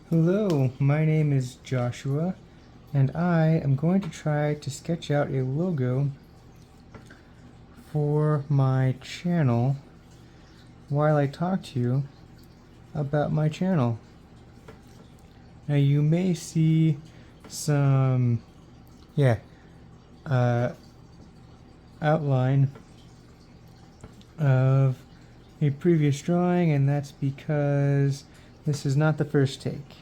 Hello, my name is Joshua, and I am going to try to sketch out a logo for my channel while I talk to you about my channel. Now you may see some, outline of a previous drawing, and that's because this is not the first take.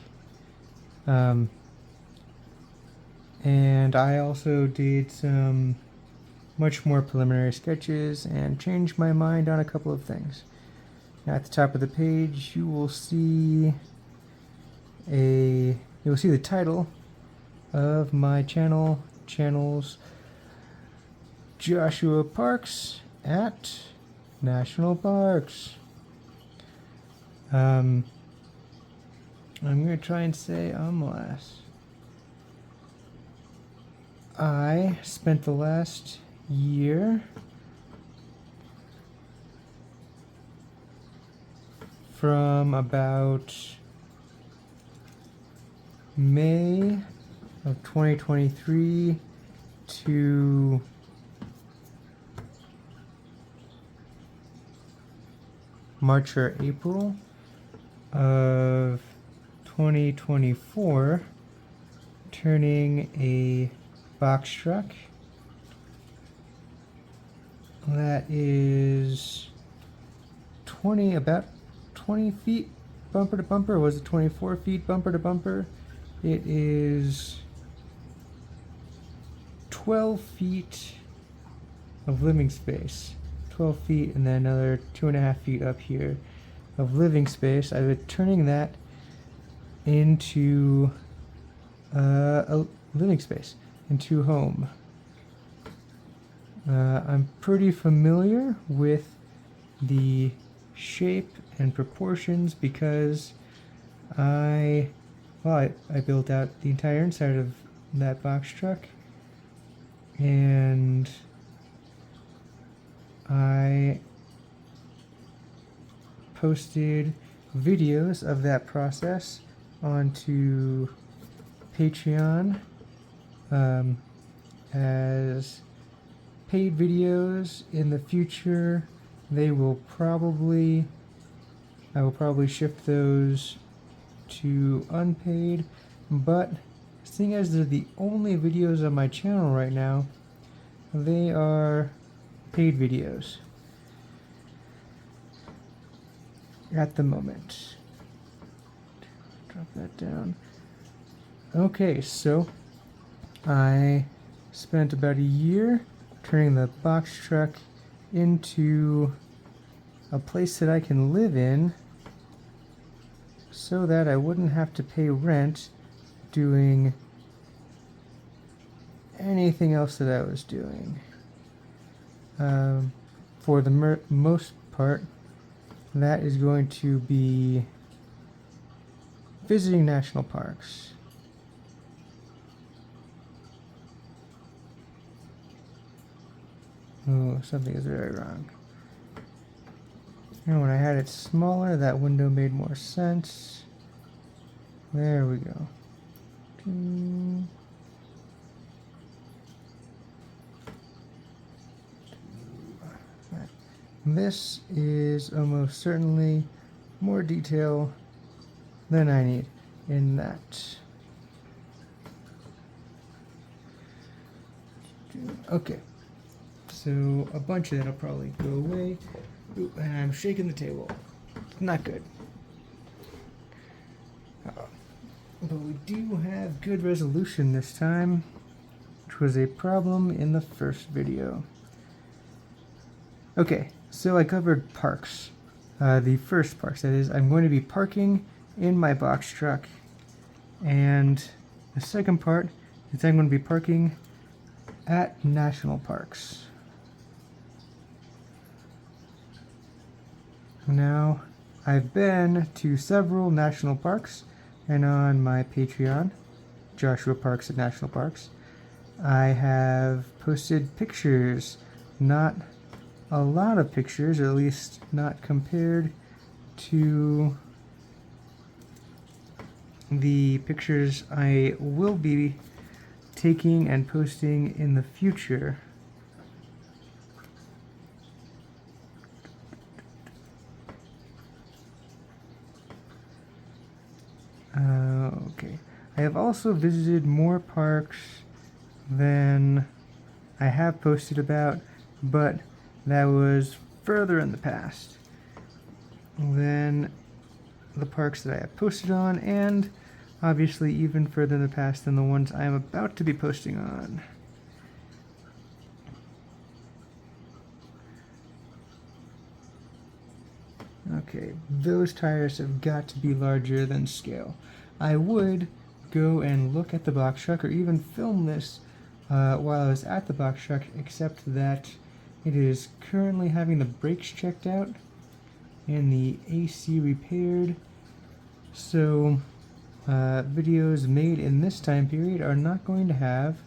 And I also did some much more preliminary sketches and changed my mind on a couple of things. Now at the top of the page you will see the title of my channel's Joshua Parks at National Parks. I'm going to try and say last. I spent the last year from about May of 2023 to March or April of 2024 turning a box truck that is about 20 feet bumper to bumper. Or was it 24 feet bumper to bumper? It is 12 feet of living space. 12 feet and then another 2.5 feet up here of living space. I've been turning that into a living space, into home. I'm pretty familiar with the shape and proportions because I built out the entire inside of that box truck, and I posted videos of that process onto Patreon as paid videos. In the future I will probably shift those to unpaid, but seeing as they're the only videos on my channel right now, they are paid videos at the moment. Drop that down. Okay, so I spent about a year turning the box truck into a place that I can live in so that I wouldn't have to pay rent doing anything else that I was doing. For the most part, that is going to be visiting national parks. Oh, something is very wrong. And when I had it smaller, that window made more sense. There we go. This is almost certainly more detail than I need in that. Okay, so a bunch of that will probably go away. Ooh, and I'm shaking the table. Not good. But we do have good resolution this time, which was a problem in the first video. Okay, so I covered parks. The first parks, that is, I'm going to be parking in my box truck. And the second part is I'm going to be parking at national parks. Now, I've been to several national parks, and on my Patreon, Joshua Parks at National Parks, I have posted pictures, not a lot of pictures, or at least not compared to the pictures I will be taking and posting in the future. Okay. I have also visited more parks than I have posted about, but that was further in the past than the parks that I have posted on, and obviously even further in the past than the ones I am about to be posting on. Okay, those tires have got to be larger than scale. I would go and look at the box truck or even film this while I was at the box truck, except that it is currently having the brakes checked out and the AC repaired. So videos made in this time period are not going to have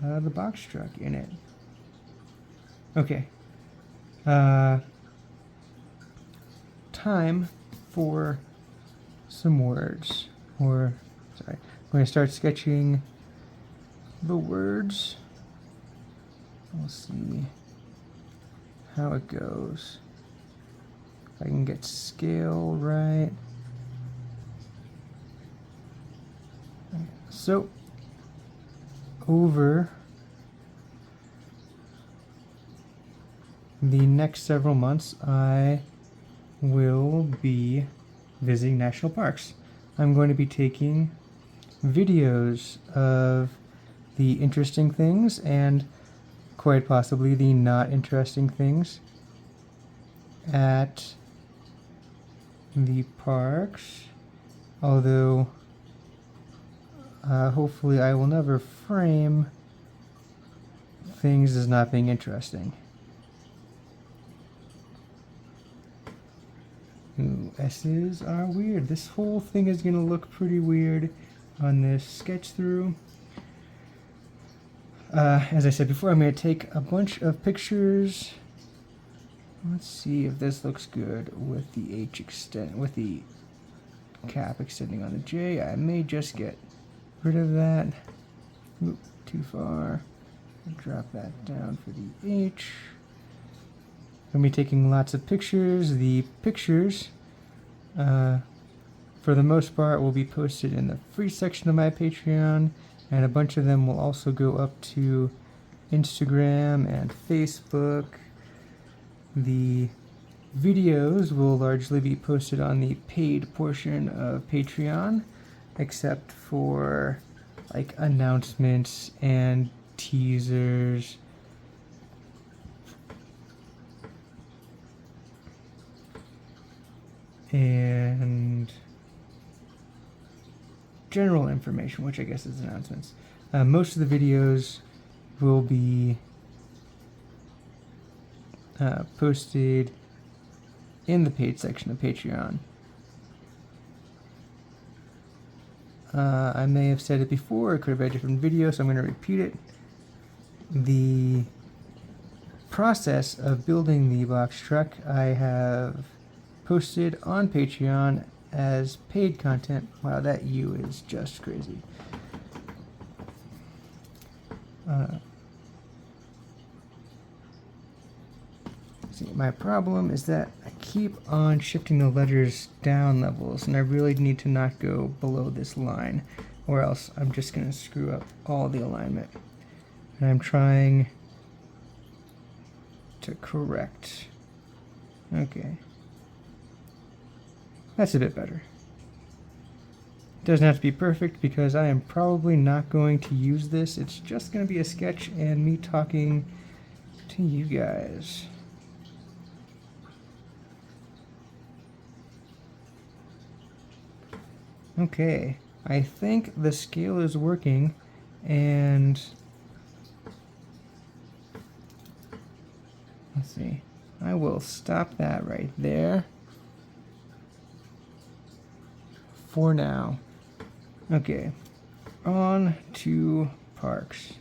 the box truck in it. Okay. Time for some words. I'm going to start sketching the words. We'll see how it goes. If I can get scale right. So, over the next several months, I will be visiting national parks. I'm going to be taking videos of the interesting things and quite possibly the not interesting things at the parks, although hopefully I will never frame things as not being interesting. Ooh, S's are weird. This whole thing is going to look pretty weird on this sketch through. As I said before, I'm going to take a bunch of pictures. Let's see if this looks good with the with the cap extending on the J. I may just get rid of that. Oop, too far. Drop that down for the H. I'm going to be taking lots of pictures. The pictures, for the most part, will be posted in the free section of my Patreon, and a bunch of them will also go up to Instagram and Facebook. The videos will largely be posted on the paid portion of Patreon, except for like announcements and teasers. And general information, which I guess is announcements. Most of the videos will be posted in the paid section of Patreon. I may have said it before, it could have been a different video, so I'm going to repeat it. The process of building the box truck I have posted on Patreon as paid content. Wow, that U is just crazy. See, my problem is that I keep on shifting the letters down levels, and I really need to not go below this line, or else I'm just going to screw up all the alignment. And I'm trying to correct. Okay. That's a bit better. It doesn't have to be perfect because I am probably not going to use this. It's just going to be a sketch and me talking to you guys. Okay, I think the scale is working, and let's see, I will stop that right there for now. Okay, on to parks.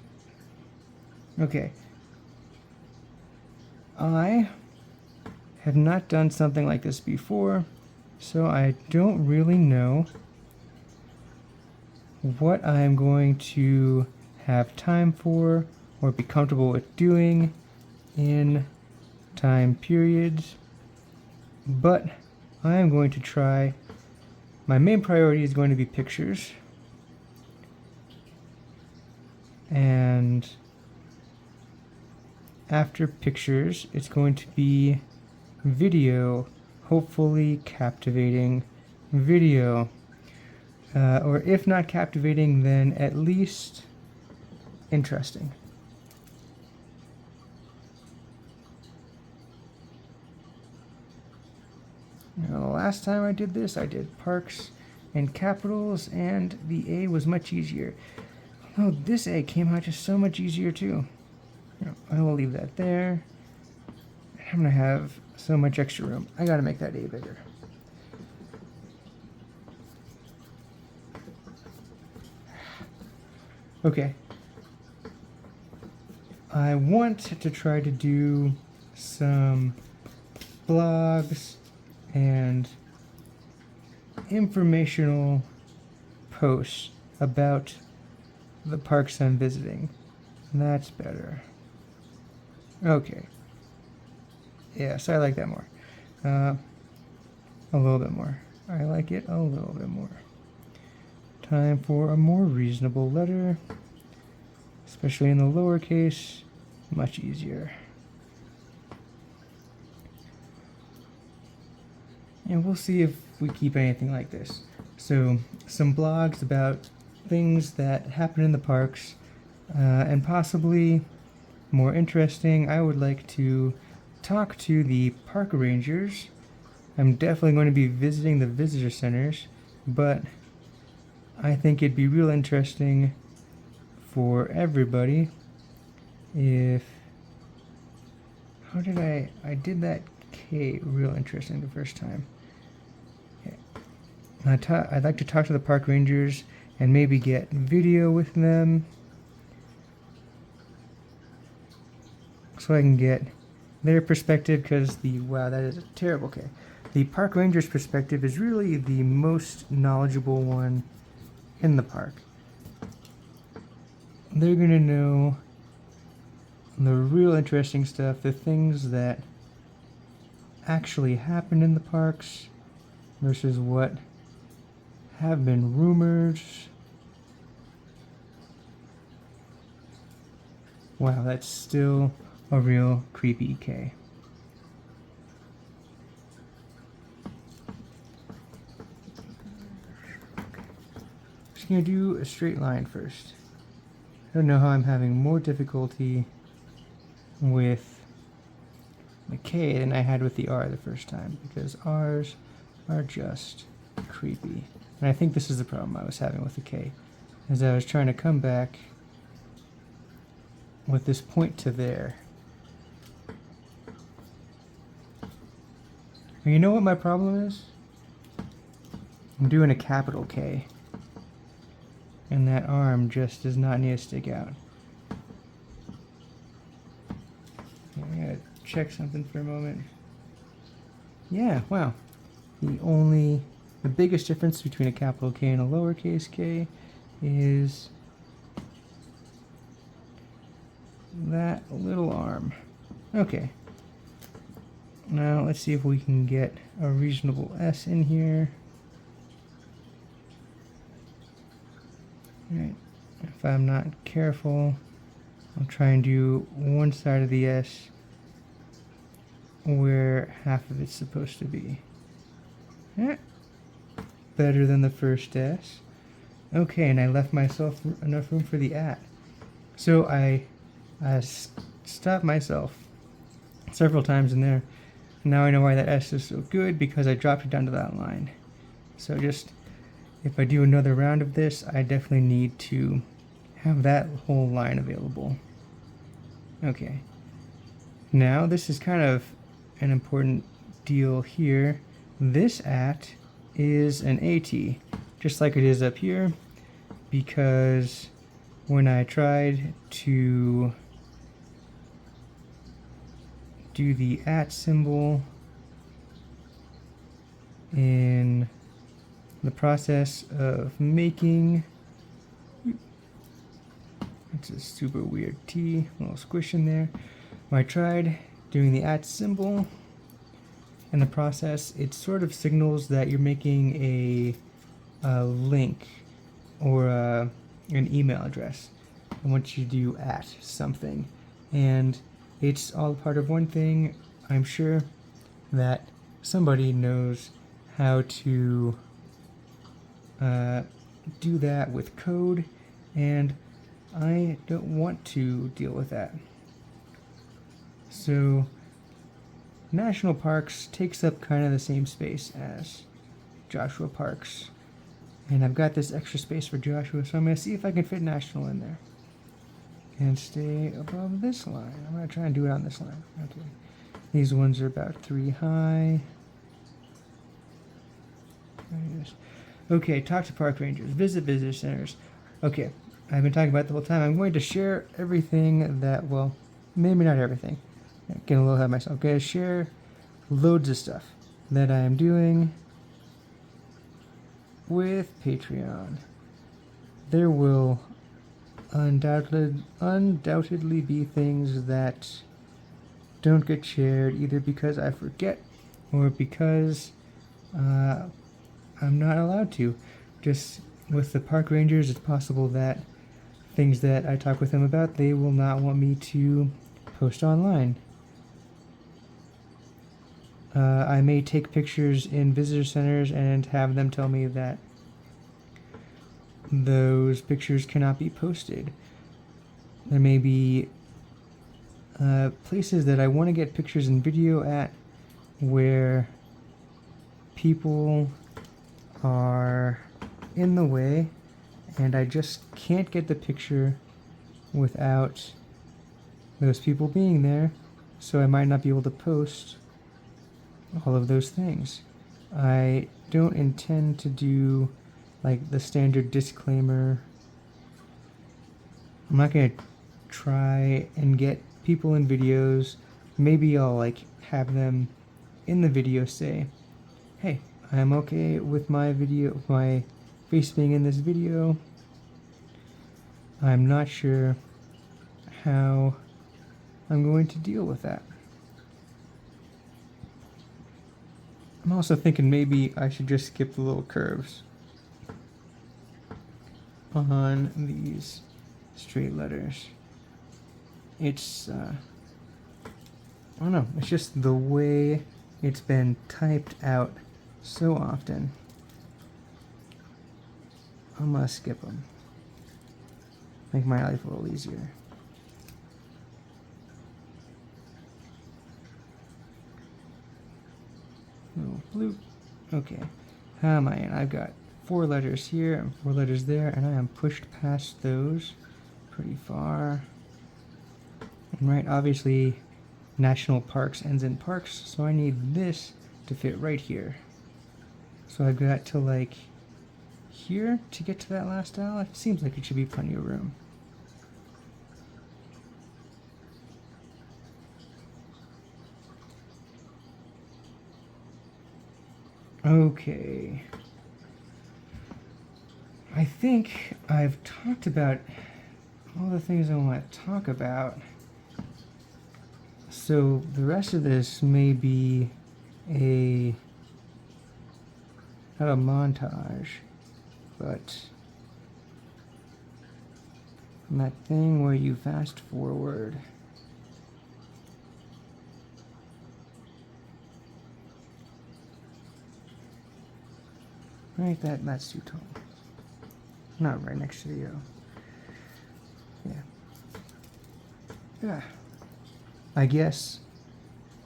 Okay, I have not done something like this before. So I don't really know what I'm going to have time for or be comfortable with doing in time periods, but I am going to try. My main priority is going to be pictures, and after pictures it's going to be video, hopefully captivating video, or if not captivating, then at least interesting. Now, the last time I did this, I did parks and capitals, and the A was much easier. Oh, this A came out just so much easier too. I will leave that there. I'm gonna have so much extra room. I gotta make that A bigger. Okay. I want to try to do some blogs and informational posts about the parks I'm visiting. That's better. Okay. Yes, I like that more. A little bit more. I like it a little bit more. Time for a more reasonable letter, especially in the lowercase, much easier. And we'll see if we keep anything like this. So, some blogs about things that happen in the parks, and possibly more interesting, I would like to talk to the park rangers. I'm definitely going to be visiting the visitor centers, but I think it'd be real interesting for everybody if... How did I did that K real interesting the first time. Okay. I'd like to talk to the park rangers and maybe get video with them so I can get their perspective, because wow, that is a terrible K. The park ranger's perspective is really the most knowledgeable one in the park. They're gonna know the real interesting stuff, the things that actually happen in the parks versus what have been rumors. Wow, that's still a real creepy K. Just gonna do a straight line first. I don't know how I'm having more difficulty with the K than I had with the R the first time, because R's are just creepy. And I think this is the problem I was having with the K, as I was trying to come back with this point to there. And you know what my problem is? I'm doing a capital K, and that arm just does not need to stick out. I gotta check something for a moment. Yeah, wow. The biggest difference between a capital K and a lowercase k is that little arm. Okay. Now let's see if we can get a reasonable S in here. Alright, if I'm not careful, I'll try and do one side of the S where half of it's supposed to be. Yeah. Better than the first S. Okay, and I left myself enough room for the at. So I stopped myself several times in there. Now I know why that S is so good, because I dropped it down to that line. So just, if I do another round of this, I definitely need to have that whole line available. Okay. Now this is kind of an important deal here. This at is an AT, just like it is up here, because when I tried to do the at symbol in the process of making. It's a super weird T, a little squish in there. When I tried doing the @ symbol in the process, it sort of signals that you're making a link or an email address. I want you to do @ something. And it's all part of one thing. I'm sure that somebody knows how to do that with code, and I don't want to deal with that. So National Parks takes up kind of the same space as Joshua Parks. And I've got this extra space for Joshua, so I'm going to see if I can fit National in there. And stay above this line. I'm going to try and do it on this line. Okay. These ones are about 3 high. Okay, talk to park rangers, visit visitor centers. Okay, I've been talking about it the whole time. I'm going to share everything that, well, maybe not everything. I'm getting a little ahead of myself. I'm going to share loads of stuff that I'm doing with Patreon. There will undoubtedly be things that don't get shared, either because I forget or because I'm not allowed to. Just with the park rangers, it's possible that things that I talk with them about, they will not want me to post online. I may take pictures in visitor centers and have them tell me that those pictures cannot be posted. There may be places that I want to get pictures and video at where people are in the way, and I just can't get the picture without those people being there, so I might not be able to post all of those things. I don't intend to do like the standard disclaimer. I'm not going to try and get people in videos. Maybe I'll like have them in the video say, hey, I'm okay with my video, my face being in this video. I'm not sure how I'm going to deal with that. I'm also thinking maybe I should just skip the little curves on these straight letters. It's, I don't know, it's just the way it's been typed out so often. I'm gonna skip them. Make my life a little easier. Little bloop. Okay. How am I in? I've got 4 letters here and 4 letters there, and I am pushed past those pretty far. And right, obviously, National Parks ends in Parks, so I need this to fit right here. So I've got to like here to get to that last L. It seems like it should be plenty of room. Okay. I think I've talked about all the things I want to talk about. So the rest of this may be not a montage, but that thing where you fast forward. Right, that's too tall. Not right next to the O. Yeah. I guess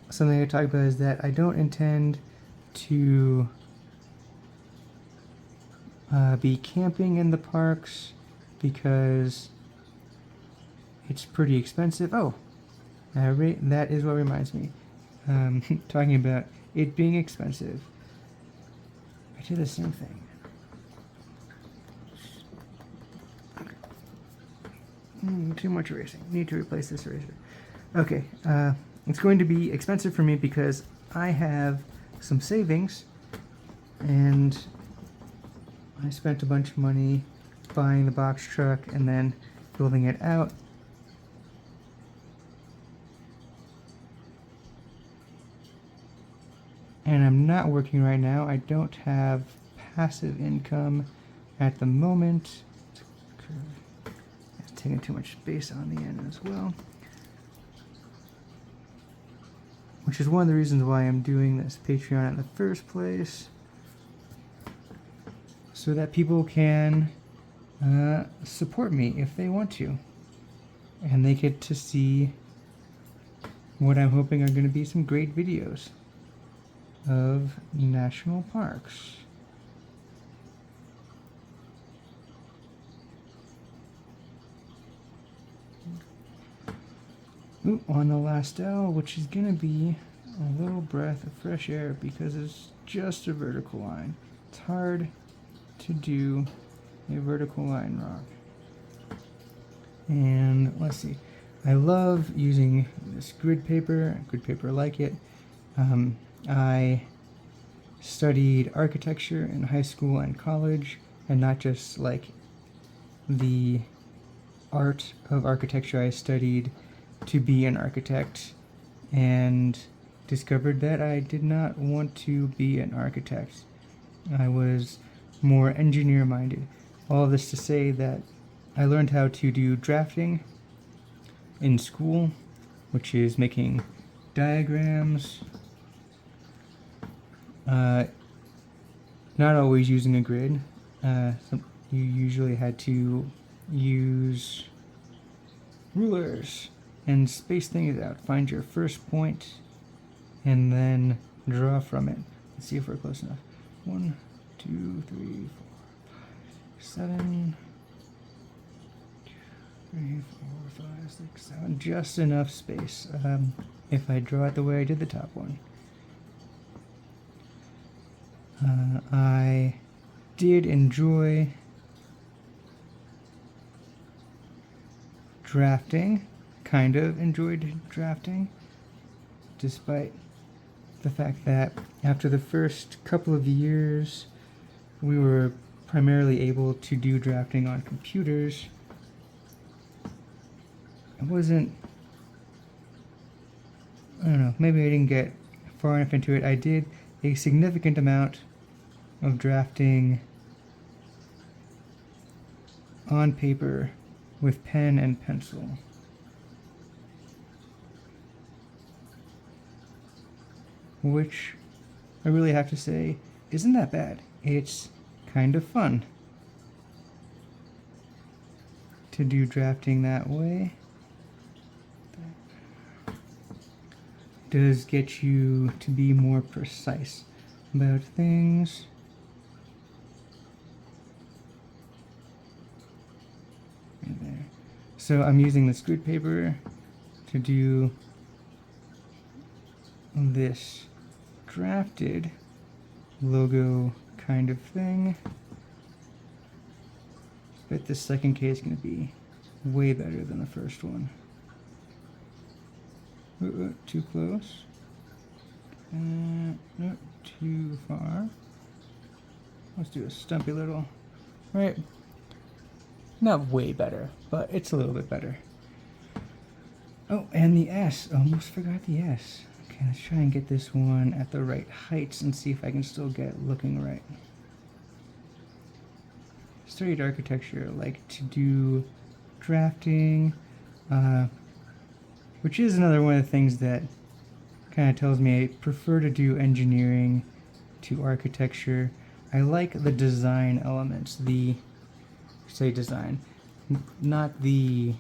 something I talk about is that I don't intend to be camping in the parks because it's pretty expensive. Oh, that is what reminds me. Talking about it being expensive. I do the same thing. Too much erasing. Need to replace this eraser. Okay, it's going to be expensive for me because I have some savings, and I spent a bunch of money buying the box truck and then building it out. And I'm not working right now. I don't have passive income at the moment. It's taking too much space on the end as well. Which is one of the reasons why I'm doing this Patreon in the first place. So that people can support me if they want to. And they get to see what I'm hoping are going to be some great videos of national parks. Ooh, on the last L, which is going to be a little breath of fresh air because it's just a vertical line. It's hard to do a vertical line rock. And let's see. I love using this grid paper like it. I studied architecture in high school and college, and not just like the art of architecture. I studied to be an architect and discovered that I did not want to be an architect. I was more engineer minded. All of this to say that I learned how to do drafting in school, which is making diagrams, not always using a grid. You usually had to use rulers and space things out. Find your first point and then draw from it. Let's see if we're close enough. 1, 2, 3, 4, 5, 7, 3, 4, 5, 6, 7. Just enough space. If I draw it the way I did the top one. I did enjoy drafting, kind of enjoyed drafting, despite the fact that after the first couple of years we were primarily able to do drafting on computers. I don't know, maybe I didn't get far enough into it. I did a significant amount of drafting on paper with pen and pencil. Which I really have to say isn't that bad. It's kind of fun to do drafting that way. Does get you to be more precise about things. Right there. So I'm using this grid paper to do this drafted logo kind of thing. But the second K is going to be way better than the first one. Too close. Not too far. Let's do a stumpy little. Right. Not way better, but it's a little bit better. Oh, and the S. Almost forgot the S. Okay, let's try and get this one at the right heights and see if I can still get it looking right. Studied architecture, like to do drafting, which is another one of the things that kind of tells me I prefer to do engineering to architecture. I like the design elements, design, not the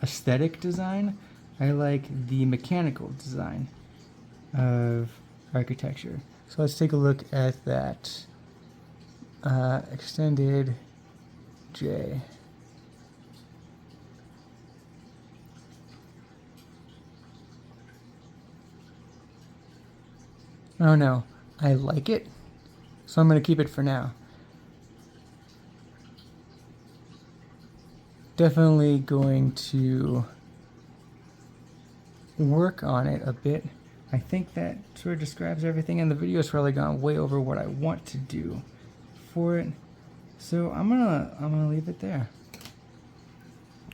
aesthetic design. I like the mechanical design of architecture. So let's take a look at that extended J. Oh no, I like it, so I'm going to keep it for now. Definitely going to work on it a bit I think that sort of describes everything, and the video's probably gone way over what I want to do for it. So I'm gonna leave it there.